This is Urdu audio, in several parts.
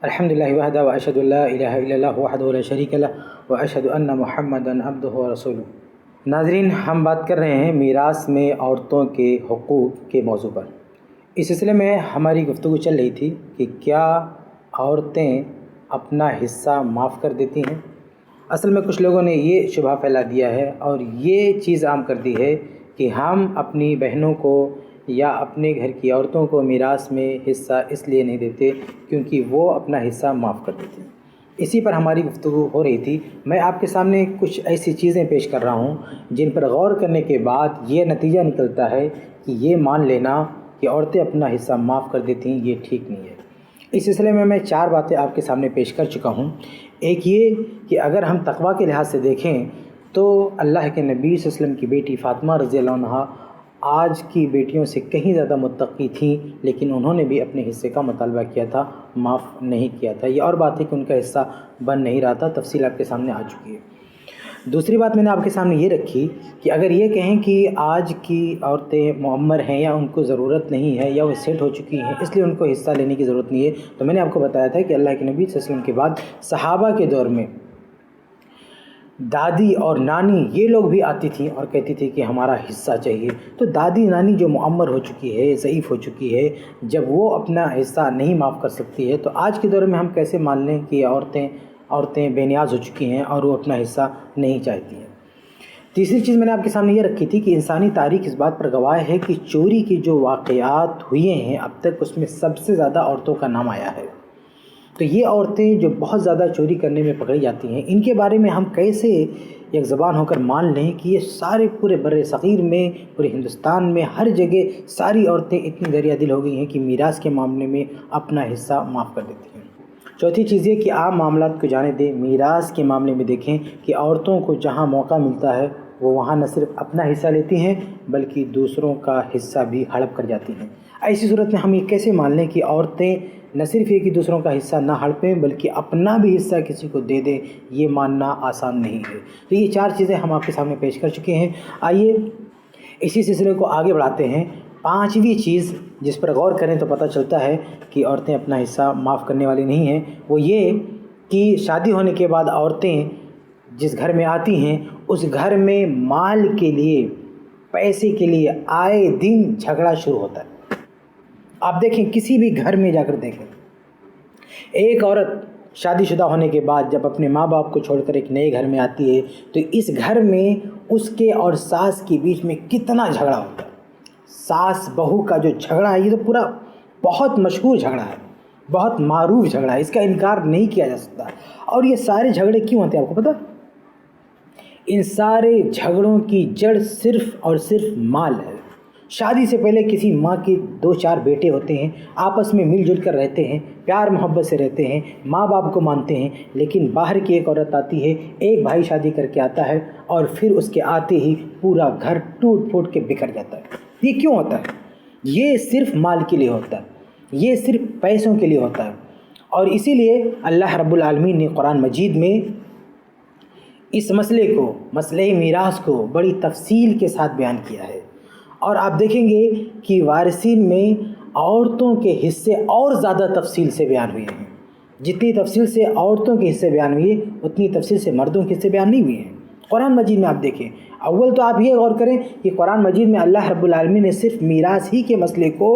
الحمد للہ وحدہ واشہد ان لا الہ الا اللہ وحدہ لا شریک لہ واشہد ان محمدا عبدہ ورسولہ۔ ناظرین، ہم بات کر رہے ہیں میراث میں عورتوں کے حقوق کے موضوع پر۔ اس سلسلے میں ہماری گفتگو چل رہی تھی کہ کیا عورتیں اپنا حصہ معاف کر دیتی ہیں۔ اصل میں کچھ لوگوں نے یہ شبہ پھیلا دیا ہے اور یہ چیز عام کر دی ہے کہ ہم اپنی بہنوں کو یا اپنے گھر کی عورتوں کو میراث میں حصہ اس لیے نہیں دیتے کیونکہ وہ اپنا حصہ معاف کر دیتے ہیں۔ اسی پر ہماری گفتگو ہو رہی تھی۔ میں آپ کے سامنے کچھ ایسی چیزیں پیش کر رہا ہوں جن پر غور کرنے کے بعد یہ نتیجہ نکلتا ہے کہ یہ مان لینا کہ عورتیں اپنا حصہ معاف کر دیتی ہیں یہ ٹھیک نہیں ہے۔ اس سلسلے میں 4 باتیں آپ کے سامنے پیش کر چکا ہوں۔ ایک یہ کہ اگر ہم تقویٰ کے لحاظ سے دیکھیں تو اللہ کے نبی صلی اللہ علیہ وسلم کی بیٹی فاطمہ رضی اللہ عنہا آج کی بیٹیوں سے کہیں زیادہ متقی تھیں، لیکن انہوں نے بھی اپنے حصے کا مطالبہ کیا تھا، معاف نہیں کیا تھا۔ یہ اور بات ہے کہ ان کا حصہ بن نہیں رہا تھا، تفصیل آپ کے سامنے آ چکی ہے۔ دوسری بات میں نے آپ کے سامنے یہ رکھی کہ اگر یہ کہیں کہ آج کی عورتیں معمر ہیں یا ان کو ضرورت نہیں ہے یا وہ سیٹ ہو چکی ہیں اس لیے ان کو حصہ لینے کی ضرورت نہیں ہے، تو میں نے آپ کو بتایا تھا کہ اللہ کے نبی صلی اللہ علیہ وسلم کے بعد صحابہ کے دور میں دادی اور نانی یہ لوگ بھی آتی تھیں اور کہتی تھی کہ ہمارا حصہ چاہیے۔ تو دادی نانی جو معمر ہو چکی ہے، ضعیف ہو چکی ہے، جب وہ اپنا حصہ نہیں معاف کر سکتی ہے تو آج کے دور میں ہم کیسے مان لیں کہ عورتیں بے نیاز ہو چکی ہیں اور وہ اپنا حصہ نہیں چاہتی ہیں۔ تیسری چیز میں نے آپ کے سامنے یہ رکھی تھی کہ انسانی تاریخ اس بات پر گواہ ہے کہ چوری کی جو واقعات ہوئے ہیں اب تک اس میں سب سے زیادہ عورتوں کا نام آیا ہے۔ تو یہ عورتیں جو بہت زیادہ چوری کرنے میں پکڑی جاتی ہیں، ان کے بارے میں ہم کیسے ایک زبان ہو کر مان لیں کہ یہ سارے پورے بر صغیر میں، پورے ہندوستان میں ہر جگہ ساری عورتیں اتنی دریا دل ہو گئی ہیں کہ میراث کے معاملے میں اپنا حصہ معاف کر دیتی ہیں۔ چوتھی چیز یہ کہ عام معاملات کو جانے دیں، میراث کے معاملے میں دیکھیں کہ عورتوں کو جہاں موقع ملتا ہے وہ وہاں نہ صرف اپنا حصہ لیتی ہیں بلکہ دوسروں کا حصہ بھی ہڑپ کر جاتی ہیں۔ ایسی صورت میں ہم یہ کیسے مان لیں کہ عورتیں نہ صرف یہ کہ دوسروں کا حصہ نہ ہڑپیں بلکہ اپنا بھی حصہ کسی کو دے دیں؟ یہ ماننا آسان نہیں ہے۔ تو یہ 4 چیزیں ہم آپ کے سامنے پیش کر چکے ہیں۔ آئیے اسی سلسلے کو آگے بڑھاتے ہیں۔ 5ویں چیز جس پر غور کریں تو پتہ چلتا ہے کہ عورتیں اپنا حصہ معاف کرنے والی نہیں ہیں، وہ یہ کہ شادی ہونے کے بعد عورتیں جس گھر میں آتی ہیں اس گھر میں مال کے لیے، پیسے کے لیے آئے دن جھگڑا شروع ہوتا ہے۔ آپ دیکھیں، کسی بھی گھر میں جا کر دیکھیں، ایک عورت شادی شدہ ہونے کے بعد جب اپنے ماں باپ کو چھوڑ کر ایک نئے گھر میں آتی ہے تو اس گھر میں اس کے اور ساس کے بیچ میں کتنا جھگڑا ہوتا ہے۔ ساس بہو کا جو جھگڑا ہے یہ تو پورا بہت مشہور جھگڑا ہے، بہت معروف جھگڑا ہے، اس کا انکار نہیں کیا جا سکتا۔ اور یہ سارے جھگڑے کیوں ہوتے ہیں آپ کو پتہ؟ ان سارے جھگڑوں کی جڑ صرف اور صرف مال ہے۔ شادی سے پہلے کسی ماں کے 2-4 بیٹے ہوتے ہیں، آپس میں مل جل کر رہتے ہیں، پیار محبت سے رہتے ہیں، ماں باپ کو مانتے ہیں، لیکن باہر کی ایک عورت آتی ہے، ایک بھائی شادی کر کے آتا ہے اور پھر اس کے آتے ہی پورا گھر ٹوٹ پھوٹ کے بکھر جاتا ہے۔ یہ کیوں ہوتا ہے؟ یہ صرف مال کے لیے ہوتا ہے، یہ صرف پیسوں کے لیے ہوتا ہے۔ اور اسی لیے اللہ رب العالمین نے قرآن مجید میں اس مسئلے کو، مسئلہ میراث کو بڑی تفصیل کے ساتھ بیان کیا ہے۔ اور آپ دیکھیں گے کہ وارثین میں عورتوں کے حصے اور زیادہ تفصیل سے بیان ہوئے ہیں۔ جتنی تفصیل سے عورتوں کے حصے بیان ہوئے اتنی تفصیل سے مردوں کے حصے بیان نہیں ہوئے ہیں۔ قرآن مجید میں آپ دیکھیں، اول تو آپ یہ غور کریں کہ قرآن مجید میں اللہ رب العالمین نے صرف میراث ہی کے مسئلے کو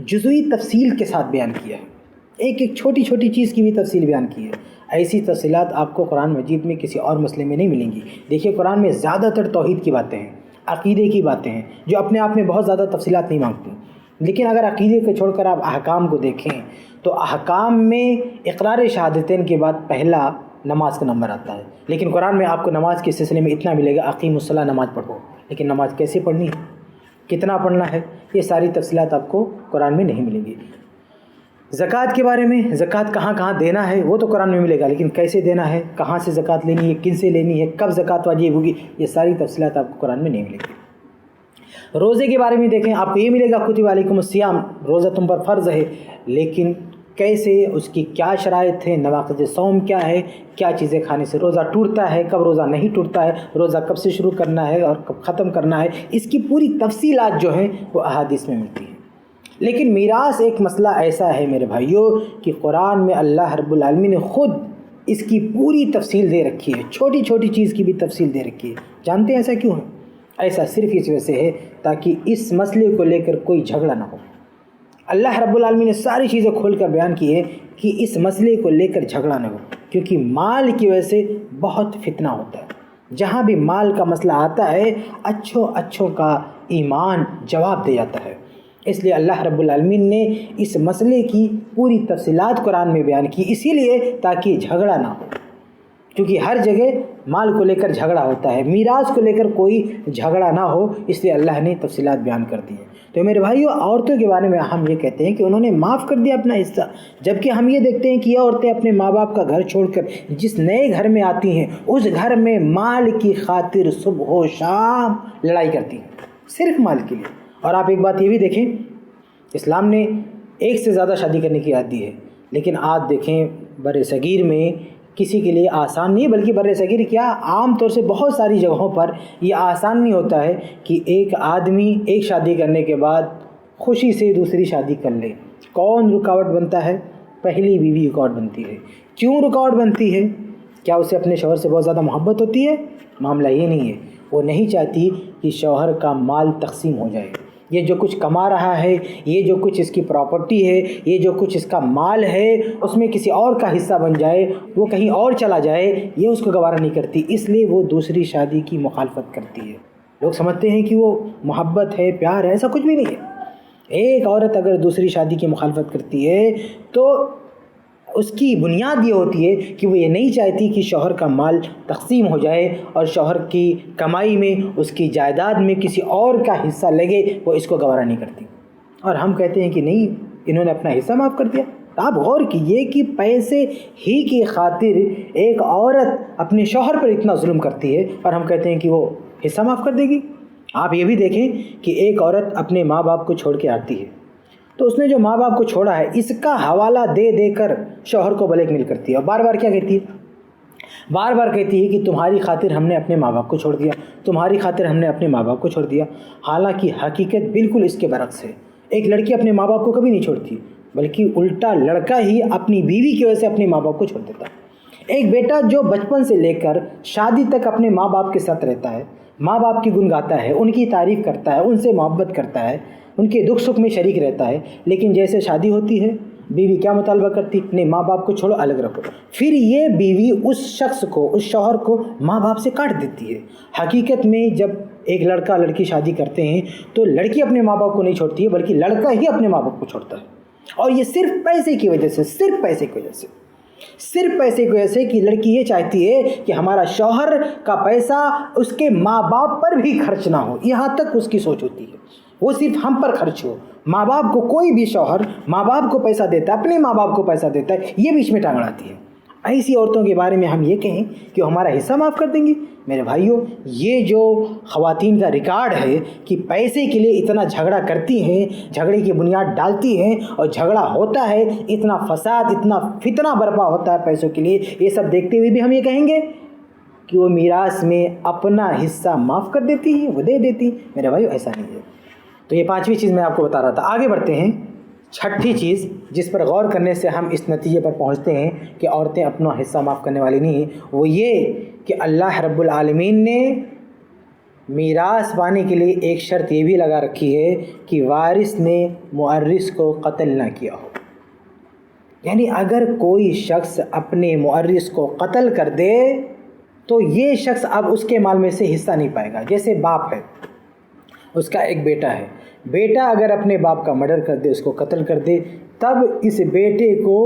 جزوی تفصیل کے ساتھ بیان کیا ہے، ایک ایک چھوٹی چھوٹی چیز کی بھی تفصیل بیان کی ہے۔ ایسی تفصیلات آپ کو قرآن مجید میں کسی اور مسئلے میں نہیں ملیں گی۔ دیکھیے، قرآن میں زیادہ تر توحید کی باتیں ہیں، عقیدے کی باتیں ہیں جو اپنے آپ میں بہت زیادہ تفصیلات نہیں مانگتی، لیکن اگر عقیدے کو چھوڑ کر آپ احکام کو دیکھیں تو احکام میں اقرار شہادتین کے بعد پہلا نماز کا نمبر آتا ہے، لیکن قرآن میں آپ کو نماز کے سلسلے میں اتنا ملے گا، اقیم الصلاۃ، نماز پڑھو، لیکن نماز کیسے پڑھنی ہے، کتنا پڑھنا ہے، یہ ساری تفصیلات آپ کو قرآن میں نہیں ملیں گی۔ زکوٰۃ کے بارے میں، زکوٰۃ کہاں کہاں دینا ہے وہ تو قرآن میں ملے گا، لیکن کیسے دینا ہے، کہاں سے زکوٰۃ لینی ہے، کن سے لینی ہے، کب زکوٰۃ واجب ہوگی، یہ ساری تفصیلات آپ کو قرآن میں نہیں ملے گی۔ روزے کے بارے میں دیکھیں، آپ کو یہ ملے گا کتب علیکم الصیام، روزہ تم پر فرض ہے، لیکن کیسے، اس کی کیا شرائط ہیں، نواقض صوم کیا ہے، کیا چیزیں کھانے سے روزہ ٹوٹتا ہے، کب روزہ نہیں ٹوٹتا ہے، روزہ کب سے شروع کرنا ہے اور کب ختم کرنا ہے، اس کی پوری تفصیلات جو ہیں وہ احادیث میں ملتی ہیں۔ لیکن میراث ایک مسئلہ ایسا ہے میرے بھائیوں کہ قرآن میں اللہ رب العالمین نے خود اس کی پوری تفصیل دے رکھی ہے، چھوٹی چھوٹی چیز کی بھی تفصیل دے رکھی ہے۔ جانتے ہیں ایسا کیوں ہے؟ ایسا صرف اس وجہ سے ہے تاکہ اس مسئلے کو لے کر کوئی جھگڑا نہ ہو۔ اللہ رب العالمین نے ساری چیزیں کھول کر بیان کی ہے کہ اس مسئلے کو لے کر جھگڑا نہ ہو، کیونکہ مال کی وجہ سے بہت فتنہ ہوتا ہے۔ جہاں بھی مال کا مسئلہ آتا ہے اچھوں کا ایمان جواب دے جاتا ہے۔ اس لیے اللہ رب العالمین نے اس مسئلے کی پوری تفصیلات قرآن میں بیان کی، اسی لیے تاکہ جھگڑا نہ ہو، کیونکہ ہر جگہ مال کو لے کر جھگڑا ہوتا ہے، میراث کو لے کر کوئی جھگڑا نہ ہو، اس لیے اللہ نے تفصیلات بیان کر دی ہے۔ تو میرے بھائیوں، عورتوں کے بارے میں ہم یہ کہتے ہیں کہ انہوں نے معاف کر دیا اپنا حصہ، جبکہ ہم یہ دیکھتے ہیں کہ یہ عورتیں اپنے ماں باپ کا گھر چھوڑ کر جس نئے گھر میں آتی ہیں اس گھر میں مال کی خاطر صبح و شام لڑائی کرتی ہیں، صرف مال کے لیے۔ اور آپ ایک بات یہ بھی دیکھیں، اسلام نے ایک سے زیادہ شادی کرنے کی یاد دی ہے، لیکن آج دیکھیں بر صغیر میں کسی کے لیے آسان نہیں، بلکہ بر صغیر کیا عام طور سے بہت ساری جگہوں پر یہ آسان نہیں ہوتا ہے کہ ایک آدمی ایک شادی کرنے کے بعد خوشی سے دوسری شادی کر لے۔ کون رکاوٹ بنتا ہے؟ پہلی بیوی رکاوٹ بنتی ہے۔ کیوں رکاوٹ بنتی ہے؟ کیا اسے اپنے شوہر سے بہت زیادہ محبت ہوتی ہے؟ معاملہ یہ نہیں ہے، وہ نہیں چاہتی کہ شوہر کا مال تقسیم ہو جائے۔ یہ جو کچھ کما رہا ہے، یہ جو کچھ اس کی پراپرٹی ہے، یہ جو کچھ اس کا مال ہے، اس میں کسی اور کا حصہ بن جائے، وہ کہیں اور چلا جائے، یہ اس کو گوارا نہیں کرتی، اس لیے وہ دوسری شادی کی مخالفت کرتی ہے۔ لوگ سمجھتے ہیں کہ وہ محبت ہے، پیار ہے، ایسا کچھ بھی نہیں ہے۔ ایک عورت اگر دوسری شادی کی مخالفت کرتی ہے تو اس کی بنیاد یہ ہوتی ہے کہ وہ یہ نہیں چاہتی کہ شوہر کا مال تقسیم ہو جائے اور شوہر کی کمائی میں، اس کی جائیداد میں کسی اور کا حصہ لگے، وہ اس کو گوارا نہیں کرتی۔ اور ہم کہتے ہیں کہ نہیں، انہوں نے اپنا حصہ معاف کر دیا۔ آپ غور کیجئے کہ پیسے ہی کی خاطر ایک عورت اپنے شوہر پر اتنا ظلم کرتی ہے اور ہم کہتے ہیں کہ وہ حصہ معاف کر دے گی۔ آپ یہ بھی دیکھیں کہ ایک عورت اپنے ماں باپ کو چھوڑ کے آتی ہے تو اس نے جو ماں باپ کو چھوڑا ہے اس کا حوالہ دے دے کر شوہر کو بلیک میل کرتی ہے، اور بار بار کیا کہتی ہے؟ بار بار کہتی ہے کہ تمہاری خاطر ہم نے اپنے ماں باپ کو چھوڑ دیا، تمہاری خاطر ہم نے اپنے ماں باپ کو چھوڑ دیا۔ حالانکہ حقیقت بالکل اس کے برعکس ہے۔ ایک لڑکی اپنے ماں باپ کو کبھی نہیں چھوڑتی، بلکہ الٹا لڑکا ہی اپنی بیوی کی وجہ سے اپنے ماں باپ کو چھوڑ دیتا ہے۔ ایک بیٹا جو بچپن سے لے کر شادی تک اپنے ماں باپ کے ساتھ رہتا ہے، ماں باپ کی گن گاتا ہے، ان کی تعریف کرتا ہے، ان سے محبت کرتا ہے، ان کے دکھ سکھ میں شریک رہتا ہے، لیکن جیسے شادی ہوتی ہے بیوی کیا مطالبہ کرتی؟ نہیں، ماں باپ کو چھوڑو، الگ رکھو۔ پھر یہ بیوی اس شخص کو، اس شوہر کو ماں باپ سے کاٹ دیتی ہے۔ حقیقت میں جب ایک لڑکا لڑکی شادی کرتے ہیں تو لڑکی اپنے ماں باپ کو نہیں چھوڑتی ہے، بلکہ لڑکا ہی اپنے ماں باپ کو چھوڑتا ہے، اور یہ صرف پیسے کی وجہ سے، صرف پیسے کی وجہ سے، صرف پیسے کی وجہ سے کہ لڑکی یہ چاہتی ہے کہ ہمارا شوہر کا پیسہ اس کے ماں باپ پر بھی خرچ نہ ہو، یہاں تک اس کی سوچ ہوتی ہے، وہ صرف ہم پر خرچ ہو۔ ماں باپ کو کوئی بھی شوہر ماں باپ کو پیسہ دیتا ہے، اپنے ماں باپ کو پیسہ دیتا ہے، یہ بیچ میں ٹانگ اڑاتی ہے۔ ایسی عورتوں کے بارے میں ہم یہ کہیں کہ وہ ہمارا حصہ معاف کر دیں گی؟ میرے بھائیوں، یہ جو خواتین کا ریکارڈ ہے کہ پیسے کے لیے اتنا جھگڑا کرتی ہیں، جھگڑے کی بنیاد ڈالتی ہیں اور جھگڑا ہوتا ہے، اتنا فساد، اتنا فتنہ برپا ہوتا ہے پیسوں کے لیے، یہ سب دیکھتے ہوئے بھی ہم یہ کہیں گے کہ وہ میراث میں اپنا حصہ معاف کر دیتی ہیں، وہ دے دیتی ہیں؟ میرے بھائیوں، ایسا نہیں ہے۔ تو یہ پانچویں چیز میں آپ کو بتا رہا تھا۔ آگے بڑھتے ہیں۔ چھٹی چیز جس پر غور کرنے سے ہم اس نتیجے پر پہنچتے ہیں کہ عورتیں اپنا حصہ معاف کرنے والی نہیں ہیں، وہ یہ کہ اللہ رب العالمین نے میراث پانے کے لیے ایک شرط یہ بھی لگا رکھی ہے کہ وارث نے مورث کو قتل نہ کیا ہو۔ یعنی اگر کوئی شخص اپنے مورث کو قتل کر دے تو یہ شخص اب اس کے مال میں سے حصہ نہیں پائے گا۔ جیسے باپ ہے، اس کا ایک بیٹا ہے، بیٹا اگر اپنے باپ کا مرڈر کر دے، اس کو قتل کر دے، تب اس بیٹے کو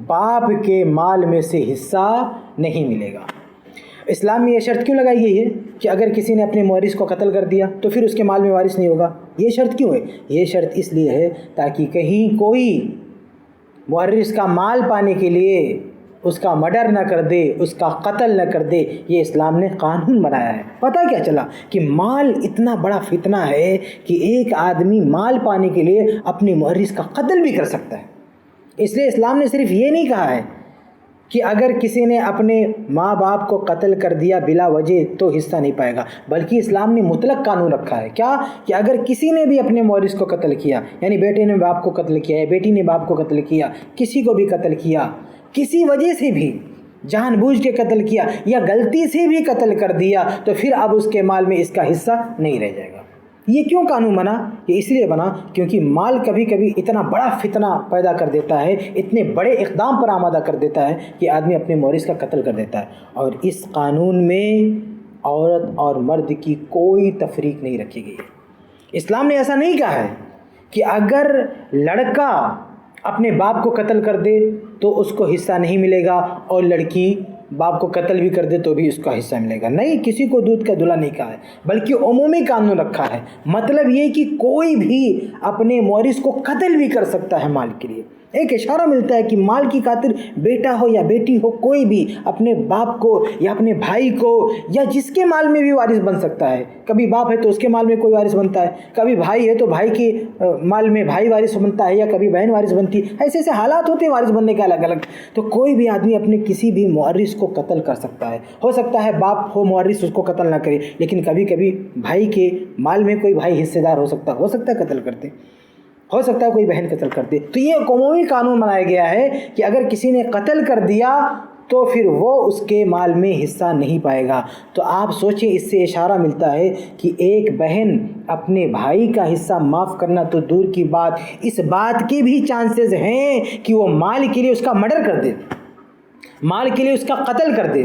باپ کے مال میں سے حصہ نہیں ملے گا۔ اسلام میں یہ شرط کیوں لگائی گئی ہے کہ اگر کسی نے اپنے مورث کو قتل کر دیا تو پھر اس کے مال میں وارث نہیں ہوگا؟ یہ شرط کیوں ہے؟ یہ شرط اس لیے ہے تاکہ کہیں کوئی مورث کا مال پانے کے لیے اس کا مرڈر نہ کر دے، اس کا قتل نہ کر دے۔ یہ اسلام نے قانون بنایا ہے۔ پتہ کیا چلا کہ مال اتنا بڑا فتنہ ہے کہ ایک آدمی مال پانے کے لیے اپنے مورث کا قتل بھی کر سکتا ہے۔ اس لیے اسلام نے صرف یہ نہیں کہا ہے کہ اگر کسی نے اپنے ماں باپ کو قتل کر دیا بلا وجہ تو حصہ نہیں پائے گا، بلکہ اسلام نے مطلق قانون رکھا ہے کیا، کہ اگر کسی نے بھی اپنے مورث کو قتل کیا، یعنی بیٹے نے باپ کو قتل کیا یا بیٹی نے باپ کو قتل کیا، کسی کو بھی قتل کیا، کسی وجہ سے بھی جان بوجھ کے قتل کیا یا غلطی سے بھی قتل کر دیا، تو پھر اب اس کے مال میں اس کا حصہ نہیں رہ جائے گا۔ یہ کیوں قانون بنا؟ یہ اس لیے بنا کیونکہ مال کبھی کبھی اتنا بڑا فتنہ پیدا کر دیتا ہے، اتنے بڑے اقدام پر آمادہ کر دیتا ہے کہ آدمی اپنے مورث کا قتل کر دیتا ہے۔ اور اس قانون میں عورت اور مرد کی کوئی تفریق نہیں رکھی گئی ہے۔ اسلام نے ایسا نہیں کہا ہے کہ اگر لڑکا اپنے باپ کو قتل کر دے تو اس کو حصہ نہیں ملے گا، اور لڑکی باپ کو قتل بھی کر دے تو بھی اس کا حصہ ملے گا۔ نہیں، کسی کو دودھ کا دھلا نہیں کہا ہے، بلکہ عمومی قانون رکھا ہے۔ مطلب یہ کہ کوئی بھی اپنے مورث کو قتل بھی کر سکتا ہے مال کے لیے۔ ایک اشارہ ملتا ہے کہ مال کی خاطر بیٹا ہو یا بیٹی ہو، کوئی بھی اپنے باپ کو یا اپنے بھائی کو یا جس کے مال میں بھی وارث بن سکتا ہے۔ کبھی باپ ہے تو اس کے مال میں کوئی وارث بنتا ہے، کبھی بھائی ہے تو بھائی کے مال میں بھائی وارث بنتا ہے، یا کبھی بہن وارث بنتی ہے۔ ایسے ایسے حالات ہوتے ہیں وارث بننے کے الگ الگ۔ تو کوئی بھی آدمی اپنے کسی بھی مورث کو قتل کر سکتا ہے۔ ہو سکتا ہے باپ ہو مورث اس کو قتل نہ کرے، لیکن کبھی کبھی بھائی کے مال میں کوئی بھائی حصے دار ہو سکتا ہے قتل کرتے، ہو سکتا ہے کوئی بہن قتل کر دے۔ تو یہ عمومی قانون بنایا گیا ہے کہ اگر کسی نے قتل کر دیا تو پھر وہ اس کے مال میں حصہ نہیں پائے گا۔ تو آپ سوچیں، اس سے اشارہ ملتا ہے کہ ایک بہن اپنے بھائی کا حصہ معاف کرنا تو دور کی بات، اس بات کے بھی چانسز ہیں کہ وہ مال کے لیے اس کا مرڈر کر دے، مال کے لیے اس کا قتل کر دے۔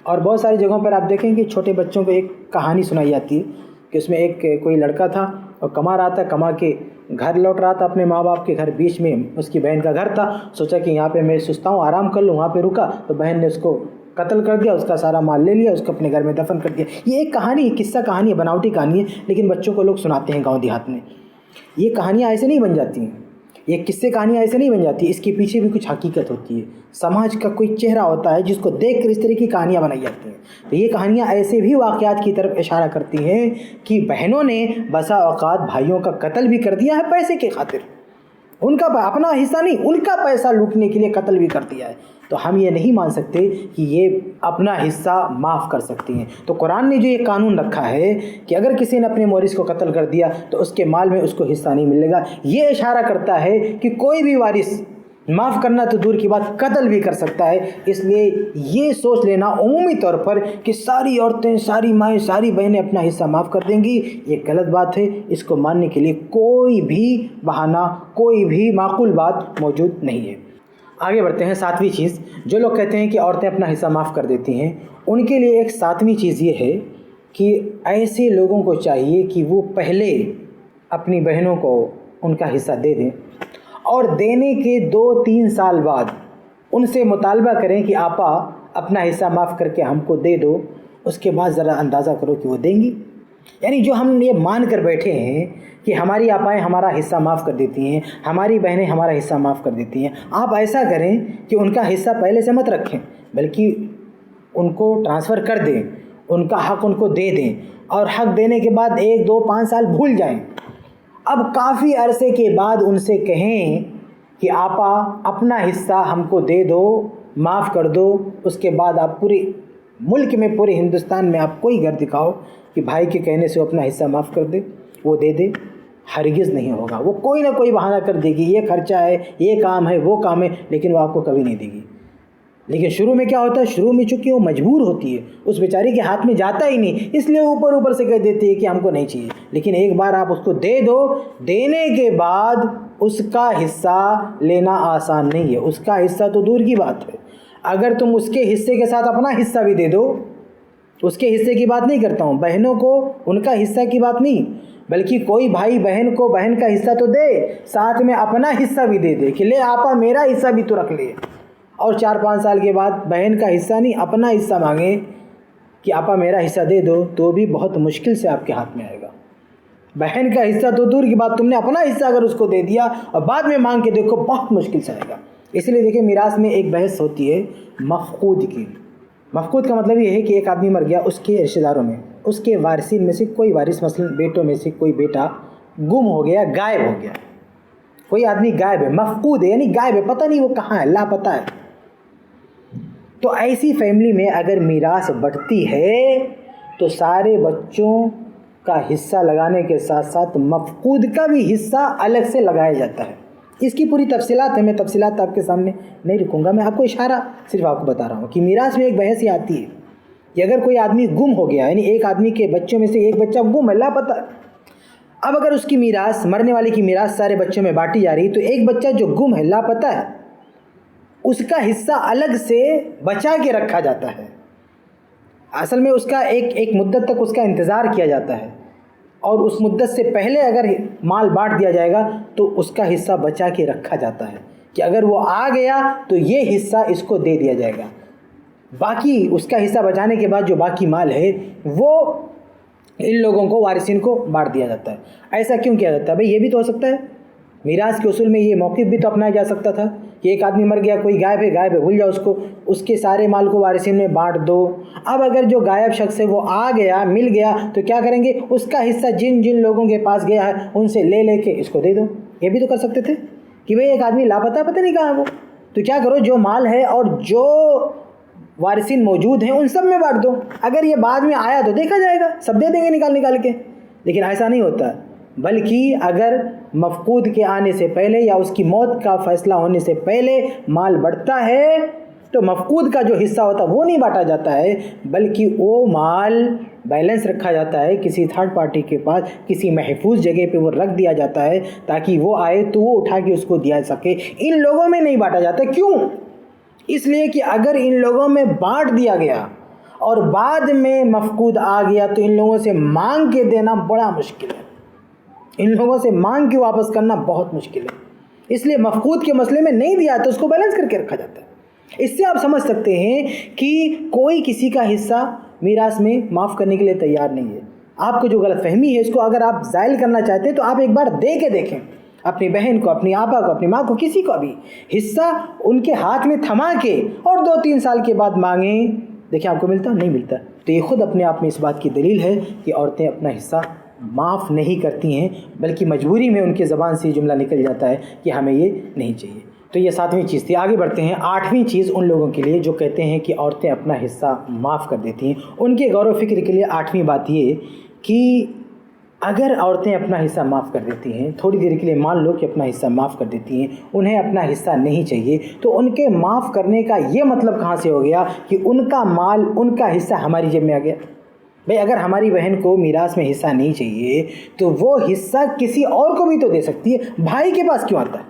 اور بہت ساری جگہوں پر آپ دیکھیں کہ چھوٹے بچوں کو ایک کہانی سنائی جاتی ہے کہ اس میں ایک کوئی لڑکا تھا اور کما رہا تھا، کما کے گھر لوٹ رہا تھا اپنے ماں باپ کے گھر، بیچ میں اس کی بہن کا گھر تھا، سوچا کہ یہاں پہ میں سستا ہوں، آرام کر لوں، وہاں پہ رکا تو بہن نے اس کو قتل کر دیا، اس کا سارا مال لے لیا، اس کو اپنے گھر میں دفن کر دیا۔ یہ ایک کہانی، قصہ کہانی ہے، بناوٹی کہانی ہے، لیکن بچوں کو لوگ سناتے ہیں گاؤں دیہات میں۔ یہ کہانیاں ایسے نہیں بن جاتی ہیں، یہ قصے کہانیاں ایسے نہیں بن جاتی، اس کے پیچھے بھی کچھ حقیقت ہوتی ہے، سماج کا کوئی چہرہ ہوتا ہے جس کو دیکھ کر اس طرح کی کہانیاں بنائی جاتی ہیں۔ تو یہ کہانیاں ایسے بھی واقعات کی طرف اشارہ کرتی ہیں کہ بہنوں نے بسا اوقات بھائیوں کا قتل بھی کر دیا ہے پیسے کی خاطر، ان کا اپنا حصہ نہیں، ان کا پیسہ لوٹنے کے لیے قتل بھی کر دیا ہے۔ تو ہم یہ نہیں مان سکتے کہ یہ اپنا حصہ معاف کر سکتی ہیں۔ تو قرآن نے جو یہ قانون رکھا ہے کہ اگر کسی نے اپنے مورث کو قتل کر دیا تو اس کے مال میں اس کو حصہ نہیں ملے گا، یہ اشارہ کرتا ہے کہ کوئی بھی وارث معاف کرنا تو دور کی بات قتل بھی کر سکتا ہے۔ اس لیے یہ سوچ لینا عمومی طور پر کہ ساری عورتیں، ساری مائیں، ساری بہنیں اپنا حصہ معاف کر دیں گی، یہ غلط بات ہے۔ اس کو ماننے کے لیے کوئی بھی بہانہ، کوئی بھی معقول بات موجود نہیں ہے۔ آگے بڑھتے ہیں۔ ساتویں چیز، جو لوگ کہتے ہیں کہ عورتیں اپنا حصہ معاف کر دیتی ہیں، ان کے لیے ایک ساتویں چیز یہ ہے کہ ایسے لوگوں کو چاہیے کہ وہ پہلے اپنی بہنوں کو ان کا حصہ دے دیں، اور دینے کے 2-3 سال بعد ان سے مطالبہ کریں کہ آپا اپنا حصہ معاف کر کے ہم کو دے دو، اس کے بعد ذرا اندازہ کرو کہ وہ دیں گی۔ یعنی جو ہم یہ مان کر بیٹھے ہیں کہ ہماری آپائیں ہمارا حصہ معاف کر دیتی ہیں، ہماری بہنیں ہمارا حصہ معاف کر دیتی ہیں، آپ ایسا کریں کہ ان کا حصہ پہلے سے مت رکھیں، بلکہ ان کو ٹرانسفر کر دیں، ان کا حق ان کو دے دیں، اور حق دینے کے بعد 1-2-5 سال بھول جائیں۔ اب کافی عرصے کے بعد ان سے کہیں کہ آپا اپنا حصہ ہم کو دے دو، معاف کر دو۔ اس کے بعد آپ پورے ملک میں، پورے ہندوستان میں آپ کوئی گھر دکھاؤ کہ بھائی کے کہنے سے وہ اپنا حصہ معاف کر دے، وہ دے دے، ہرگز نہیں ہوگا۔ وہ کوئی نہ کوئی بہانہ کر دے گی، یہ خرچہ ہے، یہ کام ہے، وہ کام ہے، لیکن وہ آپ کو کبھی نہیں دے گی۔ لیکن شروع میں کیا ہوتا ہے؟ شروع میں چونکہ وہ مجبور ہوتی ہے، اس بیچاری کے ہاتھ میں جاتا ہی نہیں، اس لیے اوپر سے کہہ دیتی ہے کہ ہم کو نہیں چاہیے۔ لیکن ایک بار آپ اس کو دے دو، دینے کے بعد اس کا حصہ لینا آسان نہیں ہے۔ اس کا حصہ تو دور کی بات ہے، اگر تم اس کے حصے کے ساتھ اپنا حصہ بھی دے دو، اس کے حصے کی بات نہیں کرتا ہوں، بہنوں کو ان کا حصہ کی بات نہیں، بلکہ کوئی بھائی بہن کو بہن کا حصہ تو دے، ساتھ میں اپنا حصہ بھی دے دے کہ لے آپا میرا حصہ بھی تو رکھ لے، اور 4-5 سال کے بعد بہن کا حصہ نہیں اپنا حصہ مانگے کہ آپا میرا حصہ دے دو، تو بھی بہت مشکل سے آپ کے ہاتھ میں آئے گا۔ بہن کا حصہ تو دور کی بات، تم نے اپنا حصہ اگر اس کو دے دیا اور بعد میں مانگ کے دیکھو، بہت مشکل سے آئے گا۔ اس لیے دیکھیں، میراث میں ایک بحث ہوتی ہے مفقود کی۔ مفقود کا مطلب یہ ہے کہ ایک آدمی مر گیا، اس کے رشتہ داروں میں، اس کے وارثین میں سے کوئی وارث، مثلا بیٹوں میں سے کوئی بیٹا گم ہو گیا، غائب ہو گیا، کوئی آدمی غائب ہے، مفقود ہے، یعنی غائب ہے، پتہ نہیں وہ کہاں ہے، لاپتہ ہے۔ تو ایسی فیملی میں اگر میراث بٹتی ہے تو سارے بچوں کا حصہ لگانے کے ساتھ ساتھ مفقود کا بھی حصہ الگ سے لگایا جاتا ہے. اس کی پوری تفصیلات ہے، میں تفصیلات آپ کے سامنے نہیں رکھوں گا، میں آپ کو اشارہ صرف آپ کو بتا رہا ہوں کہ میراث میں ایک بحث یہ آتی ہے کہ اگر کوئی آدمی گم ہو گیا، یعنی ایک آدمی کے بچوں میں سے ایک بچہ گم ہے، لاپتہ، اب اگر اس کی میراث، مرنے والے کی میراث سارے بچوں میں بانٹی جا رہی، تو ایک بچہ جو گم ہے، لاپتہ ہے، اس کا حصہ الگ سے بچا کے رکھا جاتا ہے. اصل میں اس کا ایک مدت تک اس کا انتظار کیا جاتا ہے، اور اس مدت سے پہلے اگر مال بانٹ دیا جائے گا تو اس کا حصہ بچا کے رکھا جاتا ہے کہ اگر وہ آ گیا تو یہ حصہ اس کو دے دیا جائے گا. باقی اس کا حصہ بچانے کے بعد جو باقی مال ہے وہ ان لوگوں کو، وارثین کو بانٹ دیا جاتا ہے. ایسا کیوں کیا جاتا ہے؟ بھئی یہ بھی تو ہو سکتا ہے، میراث کے اصول میں یہ موقف بھی تو اپنایا جا سکتا تھا کہ ایک آدمی مر گیا، کوئی غائب ہے، بھول جاؤ اس کو، اس کے سارے مال کو وارثین میں بانٹ دو. اب اگر جو غائب شخص ہے وہ آ گیا، مل گیا، تو کیا کریں گے؟ اس کا حصہ جن جن لوگوں کے پاس گیا ہے ان سے لے کے اس کو دے دو. یہ بھی تو کر سکتے تھے کہ بھئی ایک آدمی لاپتہ، پتہ نہیں کہاں وہ، تو کیا کرو، جو مال ہے اور جو وارثین موجود ہیں ان سب میں بانٹ دو. اگر یہ بعد میں آیا تو دیکھا جائے گا، سب دے دیں گے نکال کے. لیکن ایسا نہیں ہوتا، بلکہ اگر مفقود کے آنے سے پہلے یا اس کی موت کا فیصلہ ہونے سے پہلے مال بڑھتا ہے تو مفقود کا جو حصہ ہوتا ہے وہ نہیں بانٹا جاتا ہے، بلکہ وہ مال بیلنس رکھا جاتا ہے کسی تھرڈ پارٹی کے پاس، کسی محفوظ جگہ پہ وہ رکھ دیا جاتا ہے تاکہ وہ آئے تو وہ اٹھا کے اس کو دیا سکے. ان لوگوں میں نہیں بانٹا جاتا. کیوں؟ اس لیے کہ اگر ان لوگوں میں بانٹ دیا گیا اور بعد میں مفقود آ گیا تو ان لوگوں سے مانگ کے دینا بڑا مشکل ہے، ان لوگوں سے مانگ کے واپس کرنا بہت مشکل ہے. اس لیے مفقود کے مسئلے میں نہیں دیا تو اس کو بیلنس کر کے رکھا جاتا ہے. اس سے آپ سمجھ سکتے ہیں کہ کوئی کسی کا حصہ میراث میں معاف کرنے کے لیے تیار نہیں ہے. آپ کو جو غلط فہمی ہے اس کو اگر آپ زائل کرنا چاہتے ہیں تو آپ ایک بار دے کے دیکھیں، اپنی بہن کو، اپنی آپا کو، اپنی ماں کو، کسی کو بھی حصہ ان کے ہاتھ میں تھما کے اور 2-3 سال کے بعد مانگیں، دیکھیں آپ کو ملتا نہیں ملتا. تو یہ خود اپنے آپ میں اس بات کی دلیل ہے کہ عورتیں اپنا حصہ معاف نہیں کرتی ہیں، بلکہ مجبوری میں ان کی زبان سے جملہ نکل جاتا ہے کہ ہمیں یہ نہیں چاہیے. تو یہ 7ویں چیز تھی. آگے بڑھتے ہیں. 8ویں چیز ان لوگوں کے لیے جو کہتے ہیں کہ عورتیں اپنا حصہ معاف کر دیتی ہیں، ان کے غور و فکر کے لیے 8ویں بات یہ کہ اگر عورتیں اپنا حصہ معاف کر دیتی ہیں، تھوڑی دیر کے لیے مان لو کہ اپنا حصہ معاف کر دیتی ہیں، انہیں اپنا حصہ نہیں چاہیے، تو ان کے معاف کرنے کا یہ مطلب کہاں سے ہو گیا کہ ان کا مال، ان کا حصہ ہماری جیب میں آ گیا. بھئی اگر ہماری بہن کو میراث میں حصہ نہیں چاہیے تو وہ حصہ کسی اور کو بھی تو دے سکتی ہے، بھائی کے پاس کیوں آتا ہے؟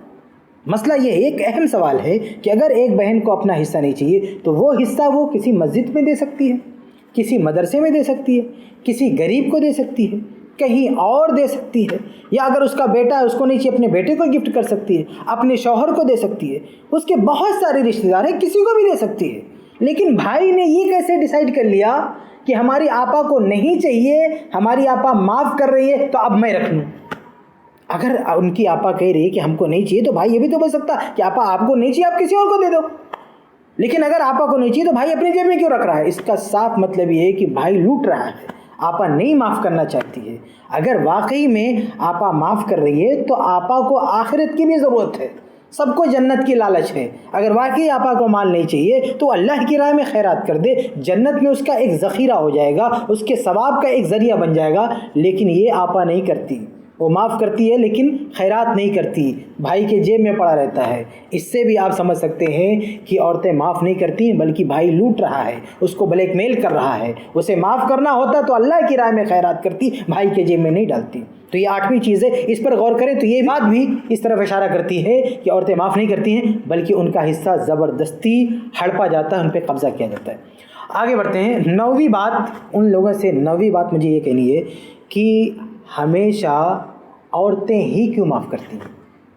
مسئلہ یہ ہے، ایک اہم سوال ہے کہ اگر ایک بہن کو اپنا حصہ نہیں چاہیے تو وہ حصہ وہ کسی مسجد میں دے سکتی ہے، کسی مدرسے میں دے سکتی ہے، کسی غریب کو دے سکتی ہے، کہیں اور دے سکتی ہے، یا اگر اس کا بیٹا ہے اس کو نہیں چاہیے اپنے بیٹے کو گفٹ کر سکتی ہے، اپنے شوہر کو دے سکتی ہے، اس کے بہت سارے رشتہ دار ہیں، کسی کو بھی دے سکتی ہے. لیکن بھائی نے یہ کیسے ڈیسائیڈ کر لیا کہ ہماری آپا کو نہیں چاہیے، ہماری آپا معاف کر رہی ہے تو اب میں رکھ لوں؟ اگر ان کی آپا کہہ رہی ہے کہ ہم کو نہیں چاہیے تو بھائی یہ بھی تو بول سکتا کہ آپا آپ کو نہیں چاہیے، آپ کسی اور کو دے دو. لیکن اگر آپا کو نہیں چاہیے تو بھائی اپنی جیب میں کیوں رکھ رہا ہے؟ اس کا صاف مطلب یہ ہے کہ بھائی لوٹ رہا ہے، آپا نہیں معاف کرنا چاہتی ہے. اگر واقعی میں آپا معاف کر رہی ہے تو آپا کو آخرت کی بھی ضرورت ہے، سب کو جنت کی لالچ ہے. اگر واقعی آپا کو مال نہیں چاہیے تو اللہ کی راہ میں خیرات کر دے، جنت میں اس کا ایک ذخیرہ ہو جائے گا، اس کے ثواب کا ایک ذریعہ بن جائے گا. لیکن یہ آپا نہیں کرتی، وہ معاف کرتی ہے لیکن خیرات نہیں کرتی، بھائی کے جیب میں پڑا رہتا ہے. اس سے بھی آپ سمجھ سکتے ہیں کہ عورتیں معاف نہیں کرتی ہیں بلکہ بھائی لوٹ رہا ہے، اس کو بلیک میل کر رہا ہے. اسے معاف کرنا ہوتا تو اللہ کی راہ میں خیرات کرتی، بھائی کے جیب میں نہیں ڈالتی. تو یہ 8ویں چیز ہے، اس پر غور کریں تو یہ بات بھی اس طرف اشارہ کرتی ہے کہ عورتیں معاف نہیں کرتی ہیں بلکہ ان کا حصہ زبردستی ہڑپا جاتا ہے، ان پہ قبضہ کیا جاتا ہے. آگے بڑھتے ہیں. 9ویں بات ان لوگوں سے، 9ویں بات مجھے یہ کہنی ہے کہ ہمیشہ عورتیں ہی کیوں معاف کرتی ہیں؟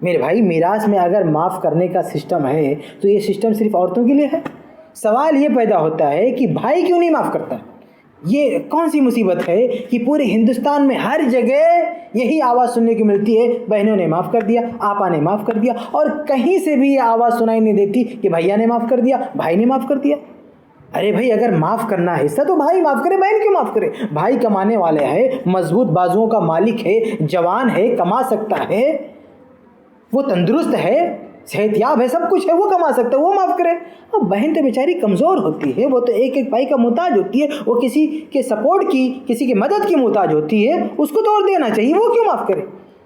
میرے بھائی میراث میں اگر معاف کرنے کا سسٹم ہے تو یہ سسٹم صرف عورتوں کے لیے ہے؟ سوال یہ پیدا ہوتا ہے کہ بھائی کیوں نہیں معاف کرتا؟ یہ کون سی مصیبت ہے کہ پورے ہندوستان میں ہر جگہ یہی آواز سننے کو ملتی ہے، بہنوں نے معاف کر دیا، آپا نے معاف کر دیا، اور کہیں سے بھی یہ آواز سنائی نہیں دیتی کہ بھیا نے معاف کر دیا، بھائی نے معاف کر دیا. ارے بھائی اگر معاف کرنا ہے حصہ تو بھائی معاف کرے، بہن کیوں معاف کرے؟ بھائی کمانے والے ہے، مضبوط بازوؤں کا مالک ہے، جوان ہے، کما سکتا ہے، وہ تندرست ہے، صحت یاب ہے، سب کچھ ہے، وہ کما سکتا ہے، وہ معاف کرے. اب بہن تو بیچاری کمزور ہوتی ہے، وہ تو ایک ایک پائی کا محتاج ہوتی ہے، وہ کسی کے سپورٹ کی، کسی کی مدد کی محتاج ہوتی ہے، اس کو تو اور دینا چاہیے، وہ کیوں معاف کرے؟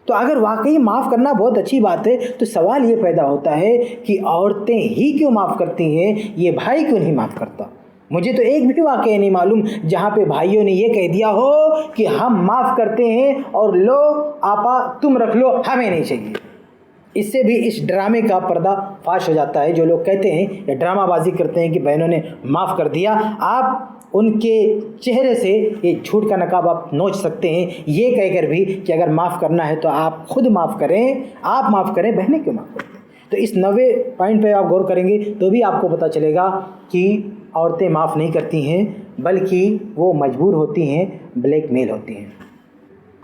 تو اگر واقعی معاف کرنا بہت اچھی بات ہے تو سوال یہ پیدا ہوتا ہے کہ عورتیں ہی کیوں معاف کرتی ہیں، یہ بھائی کیوں نہیں معاف کرتا؟ مجھے تو ایک بھی واقعہ نہیں معلوم جہاں پہ بھائیوں نے یہ کہہ دیا ہو کہ ہم معاف کرتے ہیں اور لو آپا تم رکھ لو، ہمیں نہیں چاہیے. اس سے بھی اس ڈرامے کا پردہ فاش ہو جاتا ہے. جو لوگ کہتے ہیں یا ڈرامہ بازی کرتے ہیں کہ بہنوں نے معاف کر دیا، آپ ان کے چہرے سے یہ جھوٹ کا نقاب آپ نوچ سکتے ہیں یہ کہہ کر بھی کہ اگر معاف کرنا ہے تو آپ خود معاف کریں، آپ معاف کریں، بہنیں کیوں معاف کرتے ہیں؟ تو اس 90 پوائنٹ پہ آپ غور کریں گے تو بھی آپ کو پتہ چلے گا کہ عورتیں معاف نہیں کرتی ہیں بلکہ وہ مجبور ہوتی ہیں، بلیک میل ہوتی ہیں.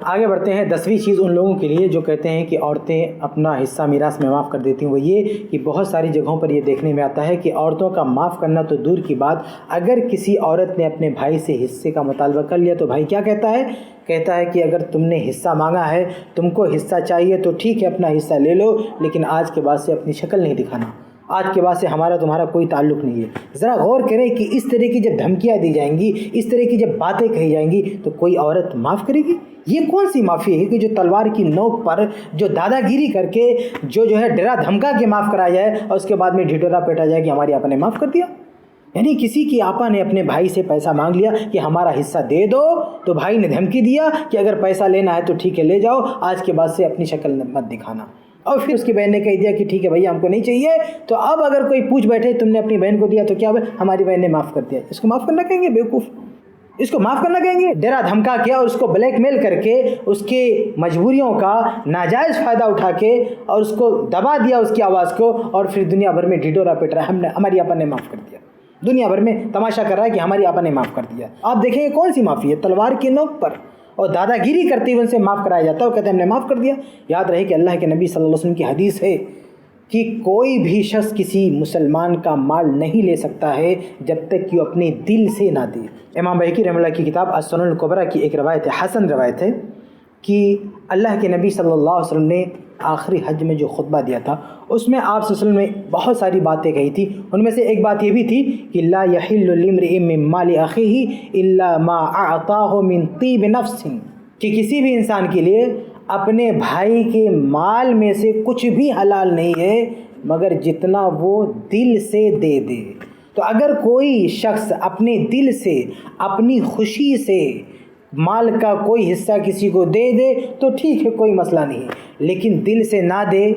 آگے بڑھتے ہیں. 10ویں چیز ان لوگوں کے لیے جو کہتے ہیں کہ عورتیں اپنا حصہ میراث میں معاف کر دیتی ہیں، وہ یہ کہ بہت ساری جگہوں پر یہ دیکھنے میں آتا ہے کہ عورتوں کا معاف کرنا تو دور کی بات، اگر کسی عورت نے اپنے بھائی سے حصے کا مطالبہ کر لیا تو بھائی کیا کہتا ہے؟ کہتا ہے کہ اگر تم نے حصہ مانگا ہے، تم کو حصہ چاہیے تو ٹھیک ہے اپنا حصہ لے لو، لیکن آج کے بعد سے اپنی شکل نہیں دکھانا، آج کے بعد سے ہمارا تمہارا کوئی تعلق نہیں ہے. ذرا غور کریں کہ اس طرح کی جب دھمکیاں دی جائیں گی، اس طرح کی جب باتیں کہی جائیں گی تو کوئی عورت معاف کرے گی؟ یہ کون سی معافی ہے کہ جو تلوار کی نوک پر جو دادا گیری کر کے جو ہے ڈرا دھمکا کے معاف کرایا جائے اور اس کے بعد میں ڈھٹورا پیٹا جائے کہ ہماری آپا نے معاف کر دیا؟ یعنی کسی کی آپا نے اپنے بھائی سے پیسہ مانگ لیا کہ ہمارا حصہ دے دو، تو بھائی نے دھمکی دیا کہ اگر پیسہ لینا ہے تو ٹھیک ہے لے جاؤ، آج کے بعد سے اپنی شکل مت دکھانا. اور پھر اس کی بہن نے کہہ دیا کہ ٹھیک ہے بھیا ہم کو نہیں چاہیے. تو اب اگر کوئی پوچھ بیٹھے تم نے اپنی بہن کو دیا تو کیا ہماری بہن نے معاف کر دیا، اس کو معاف کرنا کہیں گے؟ بیوقوف، اس کو معاف کرنا کہیں گے؟ ڈرا دھمکا کیا اور اس کو بلیک میل کر کے اس کے مجبوریوں کا ناجائز فائدہ اٹھا کے اور اس کو دبا دیا اس کی آواز کو، اور پھر دنیا بھر میں ڈھٹورا پیٹ رہا ہے ہماری آپا نے معاف کر دیا، دنیا بھر میں تماشا کر رہا ہے کہ ہماری آپا نے معاف کر دیا. آپ دیکھیں یہ کون سی معافی ہے؟ تلوار کی نوک پر اور دادا گیری کرتے ہوئے ان سے معاف کرایا جاتا ہے اور کہتے ہیں ہم نے معاف کر دیا. یاد رہے کہ اللہ کے نبی صلی اللہ علیہ وسلم کی حدیث ہے کہ کوئی بھی شخص کسی مسلمان کا مال نہیں لے سکتا ہے جب تک کہ وہ اپنے دل سے نہ دے. امام بہقی رحمہ اللہ کی کتاب السنن الکبریٰ کی ایک روایت ہے، حسن روایت ہے، کہ اللہ کے نبی صلی اللہ علیہ وسلم نے آخری حج میں جو خطبہ دیا تھا اس میں آپ صلی اللہ علیہ وسلم نے بہت ساری باتیں کہی تھی. ان میں سے ایک بات یہ بھی تھی کہ لا یحل لامرئ من مال اخیہ الا ما اعطاہ من طیب نفس، کہ کسی بھی انسان کے لیے اپنے بھائی کے مال میں سے کچھ بھی حلال نہیں ہے مگر جتنا وہ دل سے دے دے. تو اگر کوئی شخص اپنے دل سے اپنی خوشی سے مال کا کوئی حصہ کسی کو دے دے تو ٹھیک ہے کوئی مسئلہ نہیں ہے، لیکن دل سے نہ دے،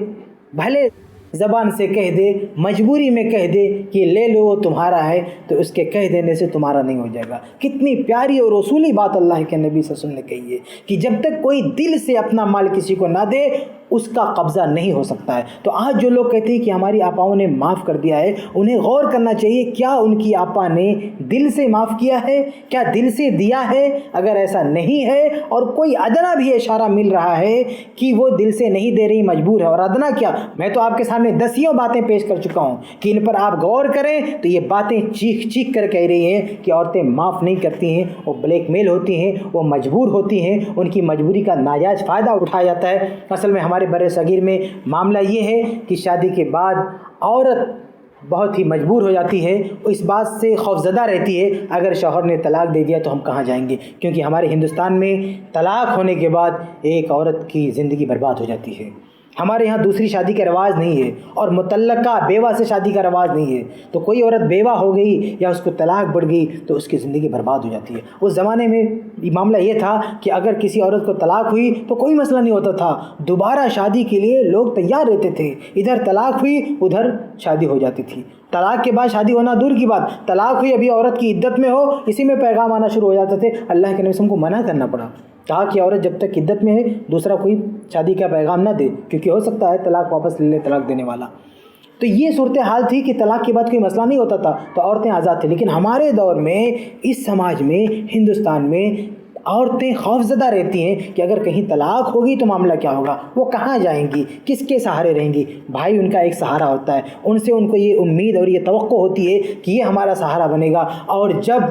بھلے زبان سے کہہ دے، مجبوری میں کہہ دے کہ لے لو وہ تمہارا ہے، تو اس کے کہہ دینے سے تمہارا نہیں ہو جائے گا. کتنی پیاری اور رسولی بات اللہ کے نبی صلی اللہ علیہ وسلم نے کہی ہے کہ جب تک کوئی دل سے اپنا مال کسی کو نہ دے اس کا قبضہ نہیں ہو سکتا ہے. تو آج جو لوگ کہتے ہیں کہ ہماری آپاؤں نے معاف کر دیا ہے، انہیں غور کرنا چاہیے کیا ان کی آپا نے دل سے معاف کیا ہے، کیا دل سے دیا ہے؟ اگر ایسا نہیں ہے اور کوئی ادنا بھی اشارہ مل رہا ہے کہ وہ دل سے نہیں دے رہی، مجبور ہے، اور ادنا کیا، میں تو آپ کے سامنے 10 باتیں پیش کر چکا ہوں کہ ان پر آپ غور کریں تو یہ باتیں چیخ چیخ کر کہہ رہی ہیں کہ عورتیں معاف نہیں کرتی ہیں، وہ بلیک میل ہوتی ہیں، وہ مجبور ہوتی ہیں، ان کی مجبوری کا ناجائز فائدہ اٹھایا جاتا ہے. اصل میں ہمارے بر صغیر میں معاملہ یہ ہے کہ شادی کے بعد عورت بہت ہی مجبور ہو جاتی ہے، اس بات سے خوفزدہ رہتی ہے اگر شوہر نے طلاق دے دیا تو ہم کہاں جائیں گے، کیونکہ ہمارے ہندوستان میں طلاق ہونے کے بعد ایک عورت کی زندگی برباد ہو جاتی ہے. ہمارے ہاں دوسری شادی کا رواج نہیں ہے اور متعلقہ بیوہ سے شادی کا رواج نہیں ہے. تو کوئی عورت بیوہ ہو گئی یا اس کو طلاق بڑھ گئی تو اس کی زندگی برباد ہو جاتی ہے. اس زمانے میں معاملہ یہ تھا کہ اگر کسی عورت کو طلاق ہوئی تو کوئی مسئلہ نہیں ہوتا تھا، دوبارہ شادی کے لیے لوگ تیار رہتے تھے. ادھر طلاق ہوئی ادھر شادی ہو جاتی تھی. طلاق کے بعد شادی ہونا دور کی بات، طلاق ہوئی ابھی عورت کی عدت میں ہو اسی میں پیغام آنا شروع ہو جاتے تھے. اللہ کے نبی کو منع کرنا پڑا، کہا کہ عورت جب تک عدت میں ہے دوسرا کوئی شادی کا پیغام نہ دے، کیونکہ ہو سکتا ہے طلاق واپس لے لے طلاق دینے والا. تو یہ صورتحال تھی کہ طلاق کے بعد کوئی مسئلہ نہیں ہوتا تھا تو عورتیں آزاد تھیں. لیکن ہمارے دور میں اس سماج میں ہندوستان میں عورتیں خوفزدہ رہتی ہیں کہ اگر کہیں طلاق ہوگی تو معاملہ کیا ہوگا، وہ کہاں جائیں گی، کس کے سہارے رہیں گی. بھائی ان کا ایک سہارا ہوتا ہے، ان سے ان کو یہ امید اور یہ توقع ہوتی ہے کہ یہ ہمارا سہارا بنے گا، اور جب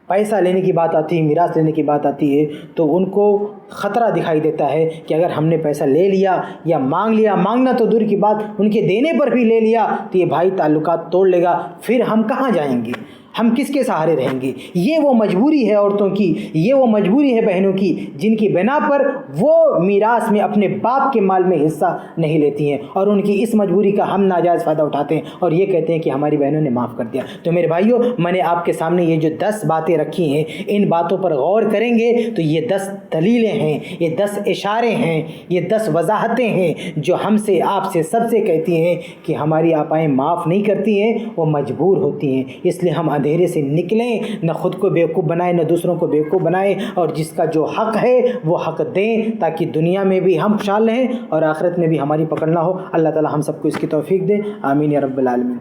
پیسہ لینے کی بات آتی ہے، میراث لینے کی بات آتی ہے، تو ان کو خطرہ دکھائی دیتا ہے کہ اگر ہم نے پیسہ لے لیا یا مانگ لیا، مانگنا تو دور کی بات، ان کے دینے پر بھی لے لیا تو یہ بھائی تعلقات توڑ لے گا، پھر ہم کہاں جائیں گے، ہم کس کے سہارے رہیں گے؟ یہ وہ مجبوری ہے عورتوں کی، یہ وہ مجبوری ہے بہنوں کی، جن کی بنا پر وہ میراث میں اپنے باپ کے مال میں حصہ نہیں لیتی ہیں، اور ان کی اس مجبوری کا ہم ناجائز فائدہ اٹھاتے ہیں اور یہ کہتے ہیں کہ ہماری بہنوں نے معاف کر دیا۔ تو میرے بھائیوں، میں نے آپ کے سامنے یہ جو 10 باتیں رکھی ہیں، ان باتوں پر غور کریں گے تو یہ 10 دلیلیں ہیں، یہ 10 اشارے ہیں، یہ 10 وضاحتیں ہیں جو ہم سے، آپ سے، سب سے کہتی ہیں کہ ہماری آپائیں معاف نہیں کرتی ہیں، وہ مجبور ہوتی ہیں۔ اس لیے ہم اندھیرے سے نکلیں، نہ خود کو بیوقوف بنائیں نہ دوسروں کو بیوقوف بنائیں، اور جس کا جو حق ہے وہ حق دیں، تاکہ دنیا میں بھی ہم خوشحال رہیں اور آخرت میں بھی ہماری پکڑ نہ ہو۔ اللہ تعالی ہم سب کو اس کی توفیق دے، آمین یا رب العالمین۔